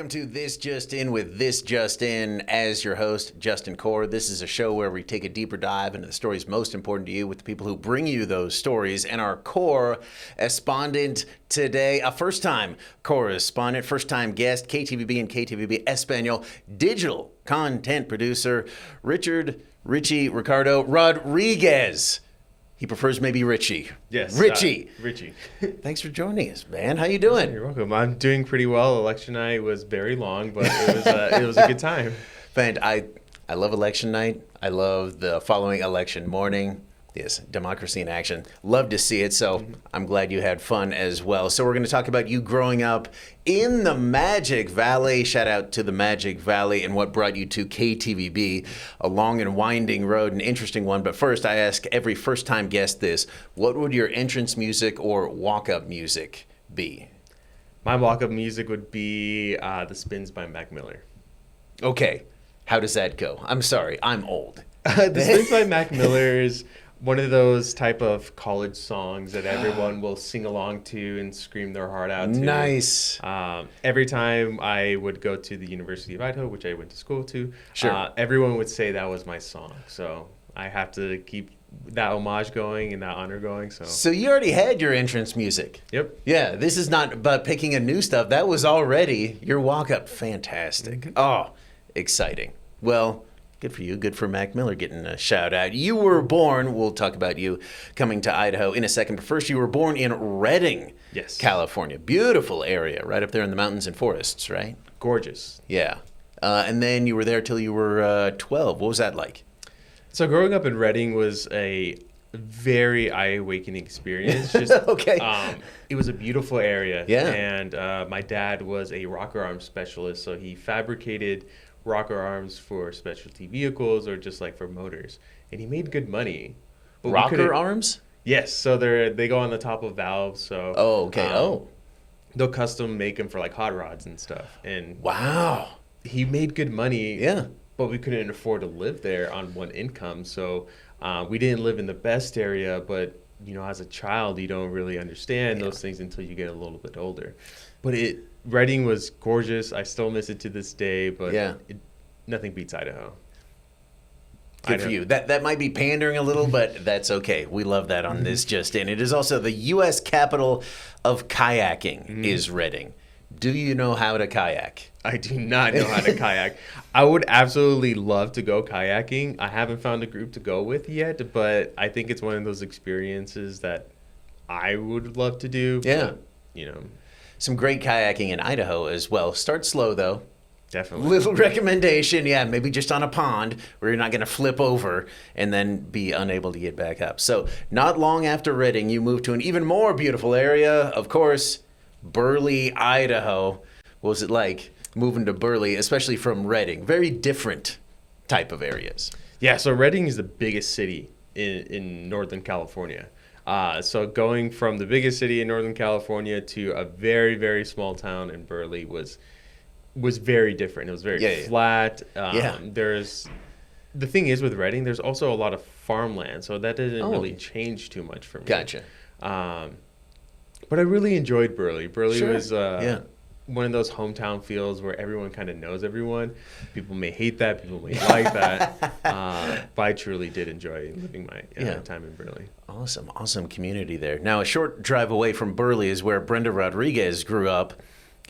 Welcome to This Just In with This Just In. As your host, Justin Core. This is a show where we take a deeper dive into the stories most important to you with the people who bring you those stories. And our correspondent today, a first-time correspondent, first-time guest, KTVB and KTVB Espanol digital content producer, Richie Rodriguez. He prefers maybe Richie. Yes. Richie. Richie. Thanks for joining us, man. How you doing? You're welcome. I'm doing pretty well. Election night was very long, but it was a good time. I love election night. I love the following election morning. Yes, democracy in action. Love to see it, so I'm glad you had fun as well. So we're going to talk about you growing up in the Magic Valley. Shout out to the Magic Valley and what brought you to KTVB. A long and winding road, an interesting one. But first, I ask every first-time guest this. What would your entrance music or walk-up music be? My walk-up music would be The Spins by Mac Miller. Okay. How does that go? I'm sorry. I'm old. The Spins by Mac Miller is one of those type of college songs that everyone will sing along to and scream their heart out to. Nice. Every time I would go to the University of Idaho, which I went to school to, sure. Everyone would say that was my song. So I have to keep that homage going and that honor going. So you already had your entrance music. Yep. Yeah, this is not about picking a new stuff. That was already your walk-up. Fantastic. Mm-hmm. Oh, exciting. Well, good for you. Good for Mac Miller getting a shout out. You were born, we'll talk about you coming to Idaho in a second, but first you were born in Redding, yes, California. Beautiful area, right up there in the mountains and forests, right? Gorgeous. Yeah. And then you were there till you were 12. What was that like? So growing up in Redding was a very eye-awakening experience. Just, okay. It was a beautiful area. Yeah. And my dad was a rocker arms specialist, so he fabricated rocker arms for specialty vehicles or just like for motors, and he made good money. Rocker arms? Yes, so they go on the top of valves. So they'll custom make them for like hot rods and stuff. And wow, he made good money. Yeah, but we couldn't afford to live there on one income, so we didn't live in the best area. But you know, as a child, you don't really understand those things until you get a little bit older. But Redding was gorgeous. I still miss it to this day, but nothing beats Idaho. Good for you. That might be pandering a little, but that's okay. We love that on This Just In. It is also the U.S. capital of kayaking is Redding. Do you know how to kayak? I do not know how to kayak. I would absolutely love to go kayaking. I haven't found a group to go with yet, but I think it's one of those experiences that I would love to do. Yeah. But, you know. Some great kayaking in Idaho as well. Start slow, though. Definitely. Little recommendation, maybe just on a pond where you're not going to flip over and then be unable to get back up. So not long after Redding, you moved to an even more beautiful area, of course, Burley, Idaho. What was it like moving to Burley, especially from Redding? Very different type of areas. Yeah, so Redding is the biggest city in Northern California. So going from the biggest city in Northern California to a very, very small town in Burley was very different. It was very flat. The thing is with Redding, there's also a lot of farmland, so that didn't really change too much for me. Gotcha. But I really enjoyed Burley. Burley was one of those hometown feels where everyone kind of knows everyone. People may hate that, people may like that, but I truly did enjoy living my time in Burley. Awesome community there. Now, a short drive away from Burley is where Brenda Rodriguez grew up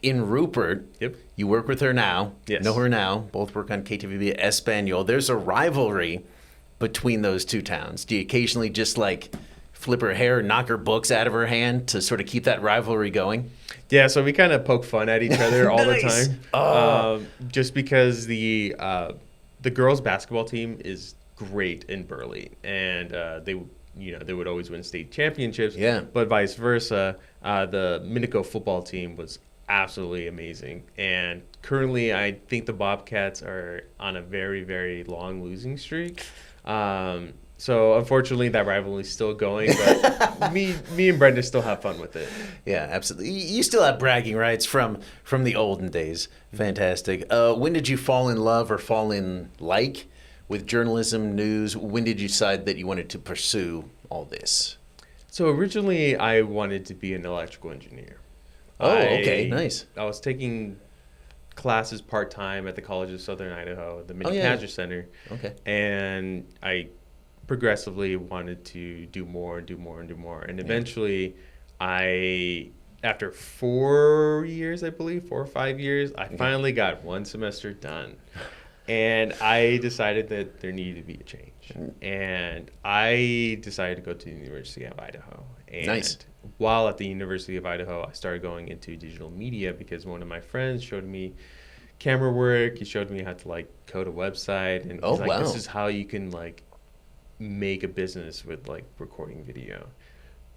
in Rupert. Yep. You work with her now. Yes. Know her now. Both work on KTVB Espanol. There's a rivalry between those two towns. Do you occasionally just like flip her hair, knock her books out of her hand to sort of keep that rivalry going? Yeah, so we kind of poke fun at each other all the time. Just because the girls' basketball team is great in Burley, and they would always win state championships. Yeah. But vice versa, the Minico football team was absolutely amazing. And currently, I think the Bobcats are on a very, very long losing streak. So unfortunately, that rivalry is still going, but me and Brenda still have fun with it. Yeah, absolutely. You still have bragging rights from the olden days. Fantastic. When did you fall in love or fall in like with journalism, news? When did you decide that you wanted to pursue all this? So originally, I wanted to be an electrical engineer. Oh, okay, nice. I was taking classes part-time at the College of Southern Idaho, the Mini yeah. Cadger Center. Okay. And I progressively wanted to do more and do more and do more. And eventually after 4 years, I believe, 4 or 5 years, I finally got one semester done. And I decided that there needed to be a change. And I decided to go to the University of Idaho. And Nice. while at the University of Idaho, I started going into digital media because one of my friends showed me camera work. He showed me how to like code a website. And he's like, this is how you can like make a business with like recording video.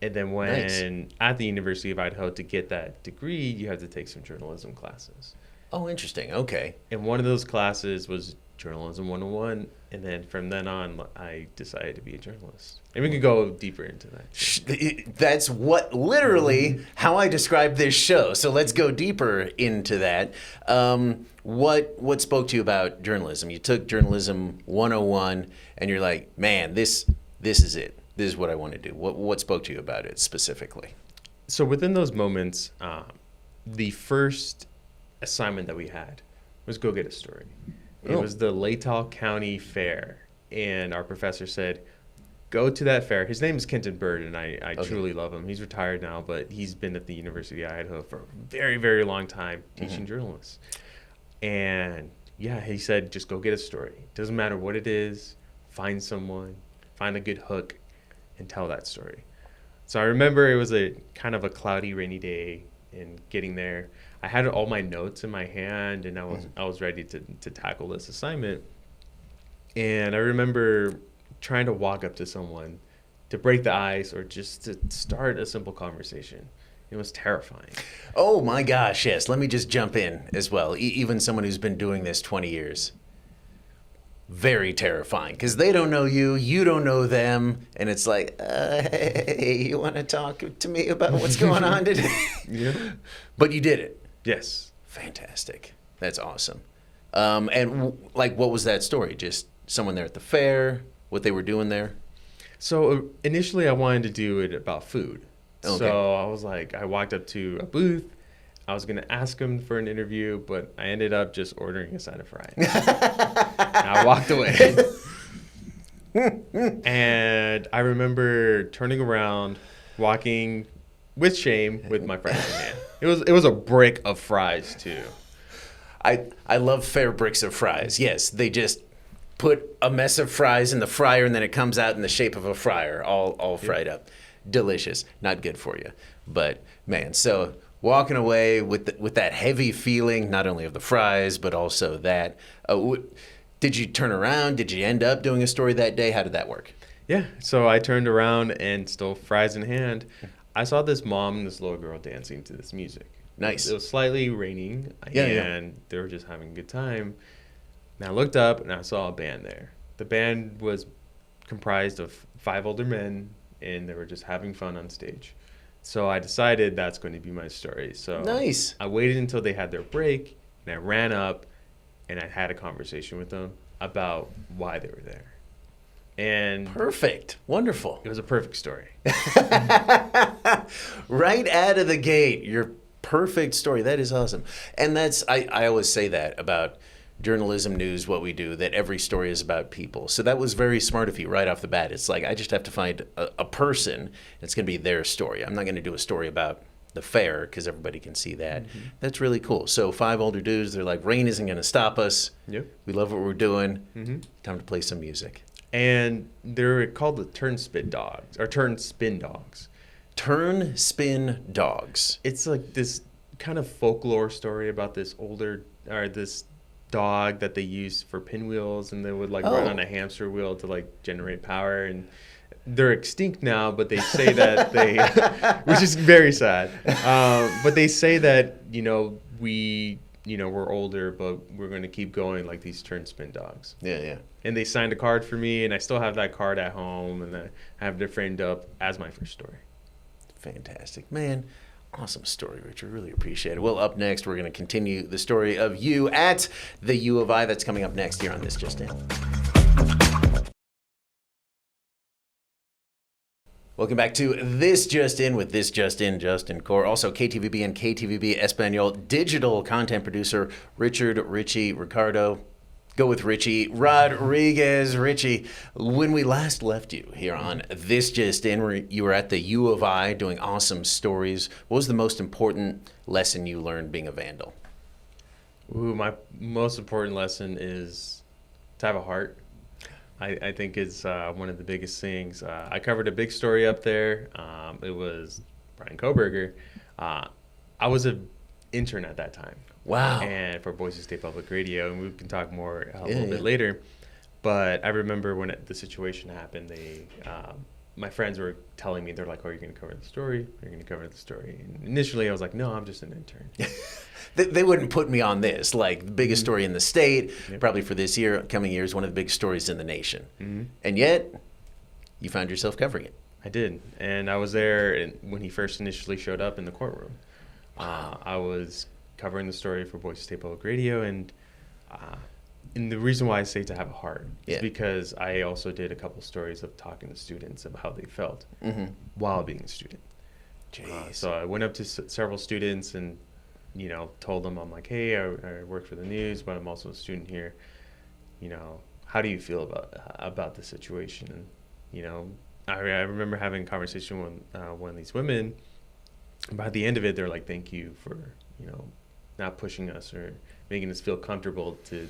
And then when at the University of Idaho, to get that degree, you have to take some journalism classes. Oh, interesting. Okay. And one of those classes was Journalism 101. And then from then on, I decided to be a journalist. And we can go deeper into that. That's literally how I describe this show. So let's go deeper into that. What spoke to you about journalism? You took Journalism 101 and you're like, man, this is it. This is what I want to do. What spoke to you about it specifically? So within those moments, the first assignment that we had was go get a story. It was the Latah County Fair, and our professor said, go to that fair. His name is Kenton Bird, and I truly love him. He's retired now, but he's been at the University of Idaho for a very, very long time teaching journalists. And yeah, he said, just go get a story. Doesn't matter what it is. Find someone, find a good hook, and tell that story. So I remember it was a kind of a cloudy, rainy day, and getting there, I had all my notes in my hand, and I was ready to tackle this assignment. And I remember trying to walk up to someone to break the ice or just to start a simple conversation. It was terrifying. Oh my gosh, yes. Let me just jump in as well. Even someone who's been doing this 20 years. Very terrifying because they don't know you, you don't know them, and it's like, hey, you want to talk to me about what's going on today? Yeah. But you did it. Yes. Fantastic. That's awesome. What was that story? Just someone there at the fair, what they were doing there? So initially I wanted to do it about food. Okay. So I was like, I walked up to a booth. I was going to ask him for an interview, but I ended up just ordering a side of fries. I walked away. And I remember turning around, walking with shame with my fries in hand. It was a brick of fries too. I love fair bricks of fries. Yes, they just put a mess of fries in the fryer and then it comes out in the shape of a fryer, all fried up. Delicious. Not good for you. But man, so walking away with that heavy feeling, not only of the fries, but also that. Did you turn around? Did you end up doing a story that day? How did that work? Yeah. So I turned around and still fries in hand. I saw this mom and this little girl dancing to this music. Nice. It was slightly raining, and they were just having a good time. And I looked up and I saw a band there. The band was comprised of 5 older men, and they were just having fun on stage. So I decided that's going to be my story. So nice. I waited until they had their break, and I ran up, and I had a conversation with them about why they were there. And perfect. Wonderful. It was a perfect story. Right out of the gate, your perfect story. That is awesome. And that's, I always say that about journalism news, what we do, that every story is about people. So that was very smart of you right off the bat. It's like, I just have to find a person, and it's going to be their story. I'm not going to do a story about the fair because everybody can see that. Mm-hmm. That's really cool. So 5 older dudes, they're like, rain isn't going to stop us. Yep. We love what we're doing. Mm-hmm. Time to play some music. And they're called the Turn Spin Dogs. Turn Spin Dogs. It's like this kind of folklore story about this dog that they used for pinwheels, and they would run on a hamster wheel to generate power. And they're extinct now, but they say that which is very sad. But they say that, we're older, but we're going to keep going like these Turn Spin Dogs. Yeah. And they signed a card for me, and I still have that card at home, and I have it framed up as my first story. Fantastic. Man, awesome story, Richard. Really appreciate it. Well, up next, we're going to continue the story of you at the U of I. That's coming up next here on This Just In. Welcome back to This Just In with This Just In, Justin Core. Also, KTVB and KTVB Espanol digital content producer, Richie Ricardo. Go with Richie Rodriguez. Richie, when we last left you here on This Just In, you were at the U of I doing awesome stories. What was the most important lesson you learned being a vandal? Ooh, my most important lesson is to have a heart. I think it's one of the biggest things. I covered a big story up there. It was Brian Kohberger. I was an intern at that time. Wow. And for Boise State Public Radio, and we can talk more a little bit later. But I remember when the situation happened, my friends were telling me, they're like, "Oh, you're going to cover the story? You're going to cover the story?" And initially, I was like, "No, I'm just an intern." They wouldn't put me on this, like the biggest story in the state, probably for this year, coming years, one of the biggest stories in the nation. And yet, you found yourself covering it. I did. And I was there when he first initially showed up in the courtroom. I was covering the story for Boise State Public Radio, and the reason why I say to have a heart is because I also did a couple stories of talking to students about how they felt while being a student. So I went up to several students and told them, I'm like, hey, I work for the news, but I'm also a student here. How do you feel about the situation? And I remember having a conversation with one of these women. By the end of it, they're like, thank you for not pushing us or making us feel comfortable to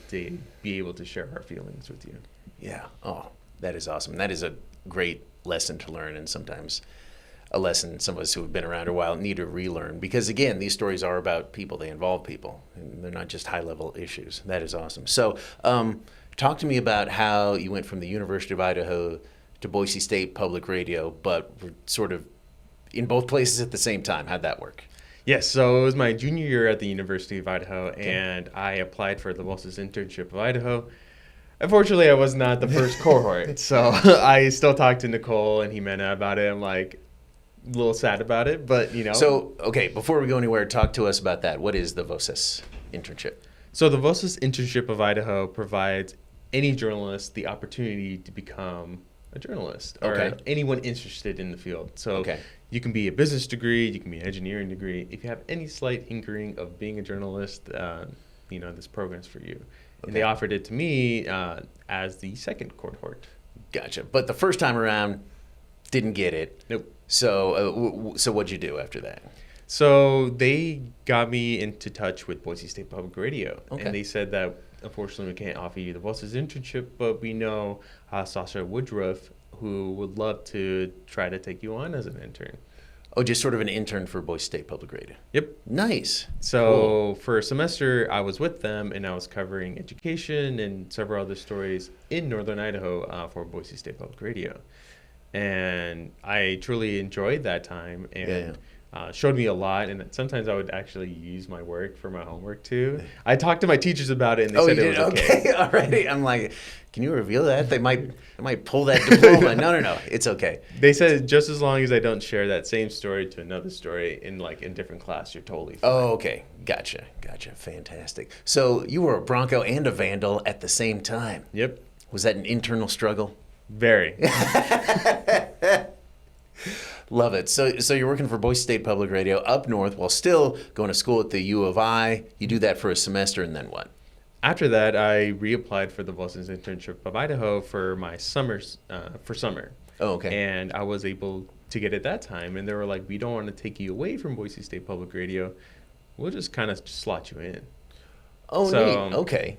be able to share our feelings with you. Yeah. Oh, that is awesome. That is a great lesson to learn, and sometimes a lesson some of us who have been around a while need to relearn, because again, these stories are about people. They involve people, and they're not just high-level issues. That is awesome. So talk to me about how you went from the University of Idaho to Boise State Public Radio, but were sort of in both places at the same time. How'd that work? Yes, so it was my junior year at the University of Idaho, and I applied for the Bose's internship of Idaho. Unfortunately, I was not the first cohort, so I still talked to Nicole and Jimena about it. I'm like a little sad about it, but So, okay, before we go anywhere, talk to us about that. What is the VOSIS internship? So the VOSIS internship of Idaho provides any journalist the opportunity to become a journalist or anyone interested in the field. So you can be a business degree, you can be an engineering degree. If you have any slight inkering of being a journalist, this program's for you. And they offered it to me as the second cohort. Gotcha. But the first time around, didn't get it. Nope. So what'd you do after that? So they got me into touch with Boise State Public Radio. Okay. And they said that, unfortunately, we can't offer you the VOSIS internship, but we know Sasha Woodruff, who would love to try to take you on as an intern. Oh, just sort of an intern for Boise State Public Radio. Yep. Nice. So for a semester, I was with them, and I was covering education and several other stories in Northern Idaho for Boise State Public Radio. And I truly enjoyed that time, and showed me a lot. And sometimes I would actually use my work for my homework too. I talked to my teachers about it, and they said it was okay. All right. I'm like, can you reveal that? They might pull that diploma. No, it's okay. They said just as long as I don't share that same story to another story in different class, you're totally fine. Oh, okay. Gotcha. Fantastic. So you were a Bronco and a Vandal at the same time. Yep. Was that an internal struggle? Very. Love it. So you're working for Boise State Public Radio up north while still going to school at the U of I. You do that for a semester, and then what? After that, I reapplied for the VOSIS internship of Idaho for my summer. Oh, okay. And I was able to get it that time, and they were like, we don't want to take you away from Boise State Public Radio. We'll just kind of slot you in. Oh, neat. Okay.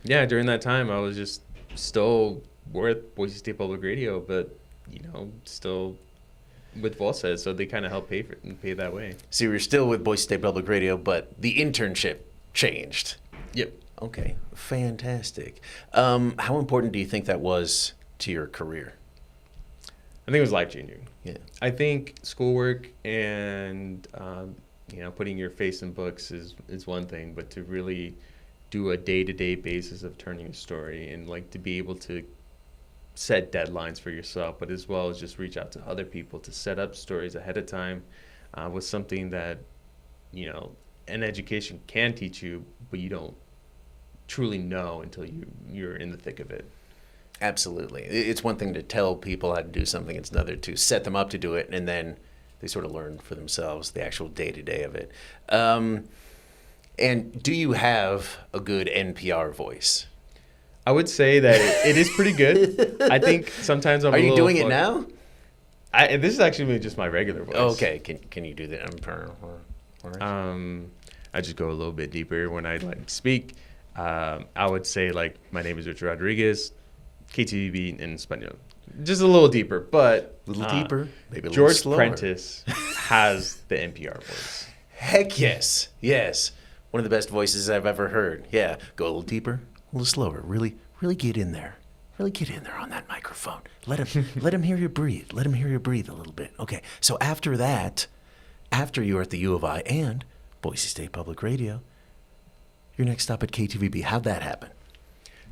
Yeah, during that time, I was just still with Boise State Public Radio, but, still with VOSIS, so they kind of helped pay that way. So you were still with Boise State Public Radio, but the internship changed. Yep. Okay, fantastic. How important do you think that was to your career? I think it was life-changing. Yeah. I think schoolwork and, putting your face in books is one thing, but to really do a day-to-day basis of turning a story and, to be able to set deadlines for yourself, but as well as just reach out to other people to set up stories ahead of time was something that, an education can teach you, but you don't truly know until you're in the thick of it. Absolutely. It's one thing to tell people how to do something. It's another to set them up to do it, and then they sort of learn for themselves the actual day-to-day of it. And do you have a good NPR voice? I would say that it is pretty good. I think sometimes I'm Are a you little doing it now? This is actually just my regular voice. Oh, okay. Can you do that? I just go a little bit deeper when I speak. I would say my name is Richie Rodriguez, KTVB in Espanol. Just a little deeper, but A little deeper, maybe a little George slower. Prentice has the NPR voice. Heck yes. Yes. One of the best voices I've ever heard. Yeah. Go a little deeper, a little slower. Really get in there. Really get in there on that microphone. Let him hear you breathe. Let him hear you breathe a little bit. Okay. So after that, after you were at the U of I and Boise State Public Radio, your next stop at KTVB. How'd that happen?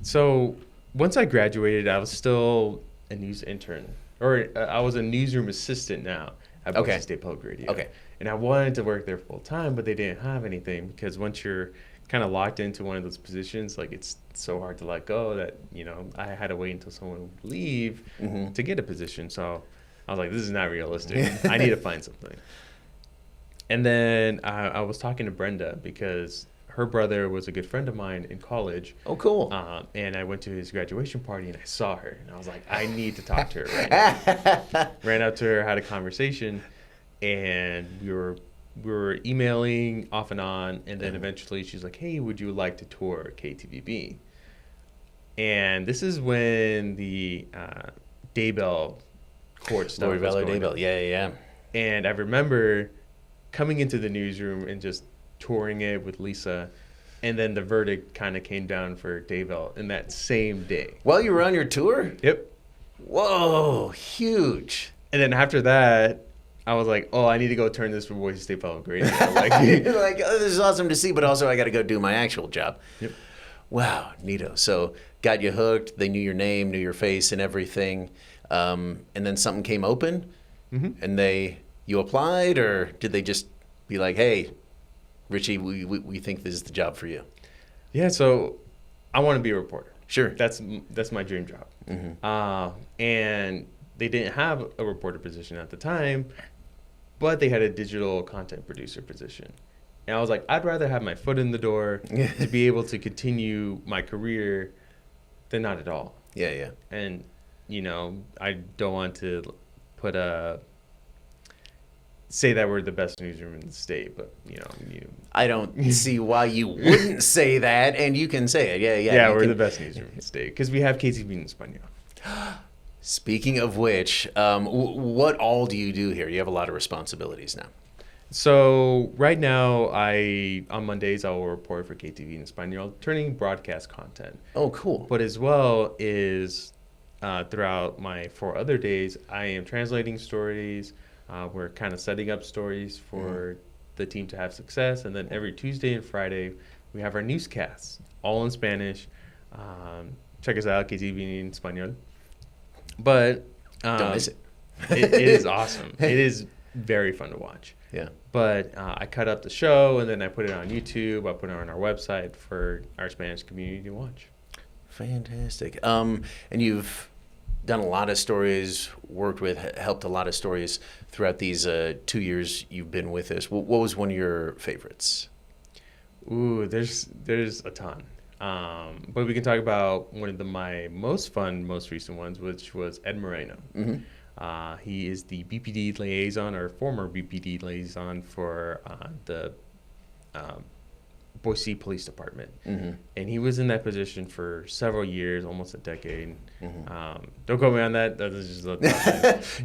So once I graduated, I was still a news intern, or I was a newsroom assistant now at Boise State Public Radio. Okay. And I wanted to work there full time, but they didn't have anything because once you're kind of locked into one of those positions, it's so hard to let go that, I had to wait until someone would leave to get a position. So I was like, this is not realistic. I need to find something. And then I was talking to Brenda because her brother was a good friend of mine in college. Oh, cool. And I went to his graduation party and I saw her and I was like, I need to talk to her right now. Ran up to her, had a conversation, and we were emailing off and on. And then eventually she's like, hey, would you like to tour KTVB? And this is when the Daybell court stuff was going on. Yeah. And I remember coming into the newsroom and just touring it with Lisa, and then the verdict kind of came down for Daybell in that same day. While you were on your tour? Yep. Whoa, huge. And then after that, I was like, oh, I need to go turn this for Boise State Public Radio. You're like, oh, this is awesome to see, but also I got to go do my actual job. Yep. Wow, neato. So got you hooked. They knew your name, knew your face and everything. And then something came open, and you applied, or did they just be like, hey, Richie, we think this is the job for you? Yeah, so I want to be a reporter. Sure. That's my dream job. And they didn't have a reporter position at the time, but they had a digital content producer position. And I was like, I'd rather have my foot in the door to be able to continue my career than not at all. Yeah. And, I don't want to say that we're the best newsroom in the state, but, I don't see why you wouldn't say that, and you can say it. Yeah. Yeah, we're the best newsroom in the state because we have KTVB in Espanol. Speaking of which, what all do you do here? You have a lot of responsibilities now. So right now, on Mondays, I will report for KTV in Espanol, turning broadcast content. Oh, cool. But as well is throughout my 4 other days, I am translating stories. We're kind of setting up stories for the team to have success. And then every Tuesday and Friday, we have our newscasts, all in Spanish. Check us out, KTV in Espanol. But Don't miss it. It is awesome. It is very fun to watch. Yeah. But I cut up the show, and then I put it on YouTube. I put it on our website for our Spanish community to watch. Fantastic. And you've done a lot of stories, helped a lot of stories throughout these 2 years you've been with us. What was one of your favorites? Ooh, there's a ton. But we can talk about one of my most recent ones, which was Ed Moreno. He is the BPD liaison, or former BPD liaison for the Boise Police Department. And he was in that position for several years, almost a decade. Don't quote me on that. That is just a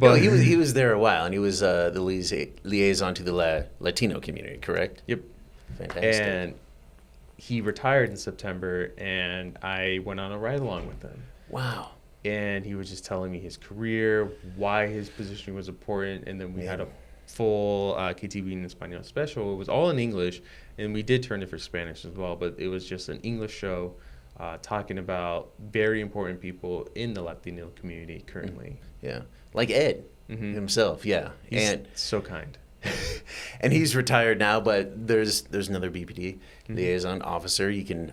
But no, he was there a while, and he was the liaison to the Latino community, correct? Yep. Fantastic. And he retired in September, and I went on a ride-along with him. Wow. And he was just telling me his career, why his positioning was important, and then we had a full KTV in Espanol special. It was all in English, and we did turn it for Spanish as well, but it was just an English show talking about very important people in the Latino community currently. Yeah, like Ed himself, yeah. He's so kind. And he's retired now, but there's another BPD liaison officer. You can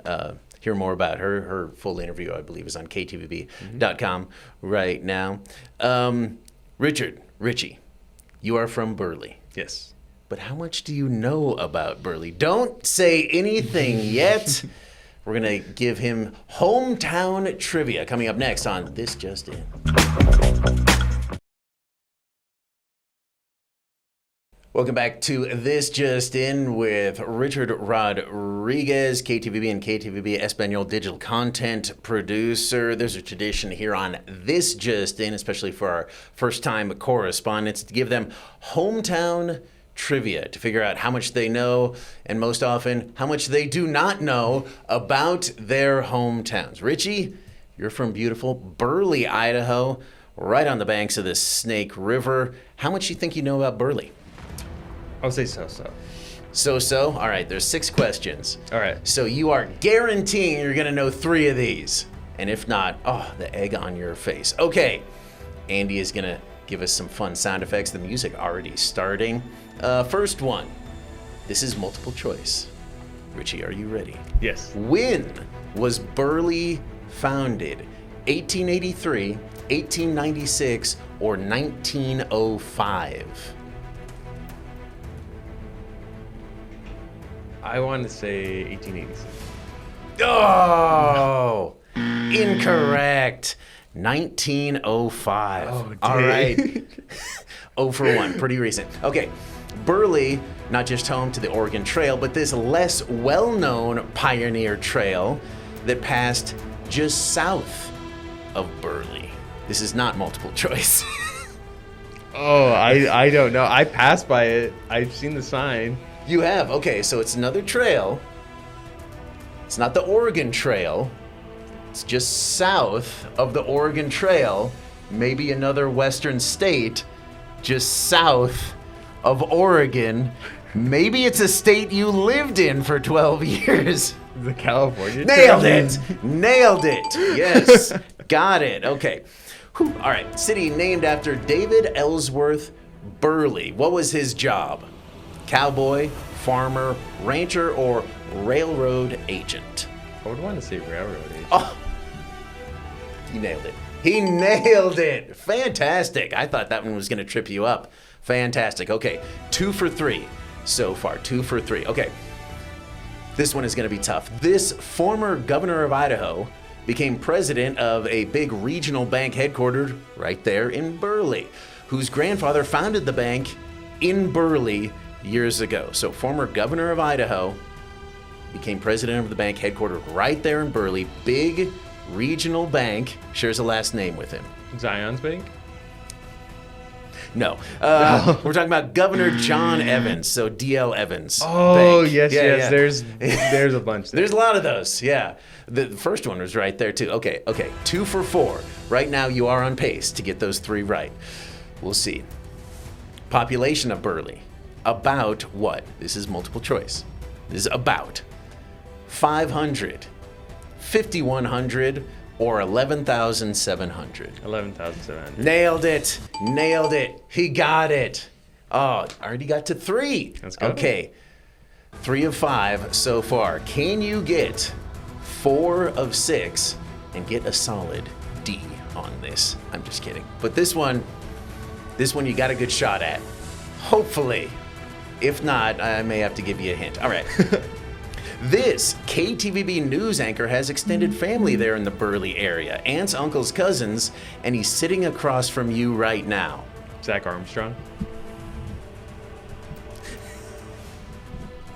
hear more about her. Her full interview, I believe, is on KTVB.com right now. Richie, you are from Burley. Yes. But how much do you know about Burley? Don't say anything yet. We're going to give him hometown trivia coming up next on This Just In. Welcome back to This Just In with Richard Rodriguez, KTVB and KTVB Espanol digital content producer. There's a tradition here on This Just In, especially for our first-time correspondents, to give them hometown trivia to figure out how much they know and most often how much they do not know about their hometowns. Richie, you're from beautiful Burley, Idaho, right on the banks of the Snake River. How much do you think you know about Burley? I'll say so. So? All right, there's 6 questions. All right. So you are guaranteeing you're going to know 3 of these. And if not, the egg on your face. Okay, Andy is going to give us some fun sound effects. The music already starting. First one. This is multiple choice. Richie, are you ready? Yes. When was Burley founded? 1883, 1896, or 1905? I want to say 1886. Oh, incorrect. 1905. Oh, dang. All right. 0 for 1. Pretty recent. Okay. Burley, not just home to the Oregon Trail, but this less well-known pioneer trail that passed just south of Burley. This is not multiple choice. I don't know. I passed by it. I've seen the sign. You have. Okay, so it's another trail. It's not the Oregon Trail. It's just south of the Oregon Trail. Maybe another western state just south of Oregon. Maybe it's a state you lived in for 12 years. The California Nailed Trail. it. Nailed it. Yes. Got it. Okay. Whew. All right. City named after David Ellsworth Burley. What was his job? Cowboy, farmer, rancher, or railroad agent? I would want to say railroad agent. Oh, he nailed it. He nailed it. Fantastic. I thought that one was going to trip you up. Fantastic. Okay, 2 for 3 so far. 2 for 3. Okay, this one is going to be tough. This former governor of Idaho became president of a big regional bank headquartered right there in Burley, whose grandfather founded the bank in Burley years ago. So former governor of Idaho became president of the bank headquartered right there in Burley. Big regional bank. Shares a last name with him. Zion's Bank? No. We're talking about Governor John Evans. So D.L. Evans. Oh, Bank. yes. Yeah. There's a bunch there. There's a lot of those, yeah. The first one was right there, too. Okay. 2 for 4. Right now, you are on pace to get those 3 right. We'll see. Population of Burley. About what? This is multiple choice. This is about 500, 5,100, or 11,700. 11,700. Nailed it. He got it. Oh, already got to 3. Let's go. Okay. 3 of 5 so far. Can you get 4 of 6 and get a solid D on this? I'm just kidding. But this one you got a good shot at. Hopefully. If not, I may have to give you a hint. All right. This KTVB news anchor has extended family there in the Burley area. Aunts, uncles, cousins, and he's sitting across from you right now. Zach Armstrong?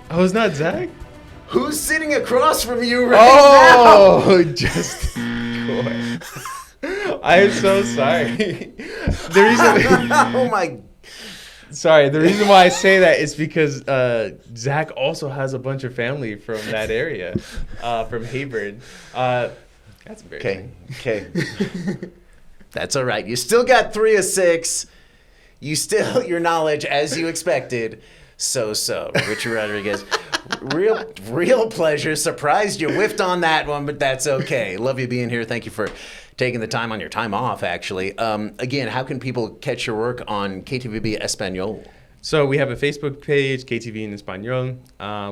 Oh, it's not Zach? Who's sitting across from you right now? Oh, just I'm so sorry. The reason Oh my. Sorry, the reason why I say that is because Zach also has a bunch of family from that area, from Hayburn. That's embarrassing. Okay. That's all right. You still got 3 of 6. Your knowledge, as you expected. So. Richie Rodriguez, real pleasure. Surprised you whiffed on that one, but that's okay. Love you being here. Thank you for taking the time on your time off, actually. Again, how can people catch your work on KTVB Espanol? So we have a Facebook page, KTV in Español.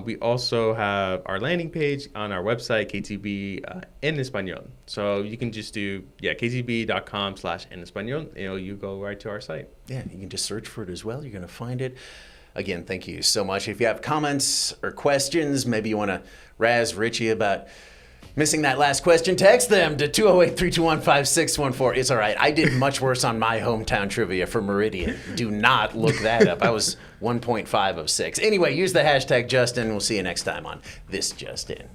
We also have our landing page on our website, KTV en Español. So you can just do, ktv.com/en Español. You go right to our site. Yeah, you can just search for it as well. You're going to find it. Again, thank you so much. If you have comments or questions, maybe you want to razz Richie about missing that last question, text them to 208-321-5614. It's all right. I did much worse on my hometown trivia for Meridian. Do not look that up. I was 1.5 of 6. Anyway, use the hashtag JustIN. We'll see you next time on This Just In.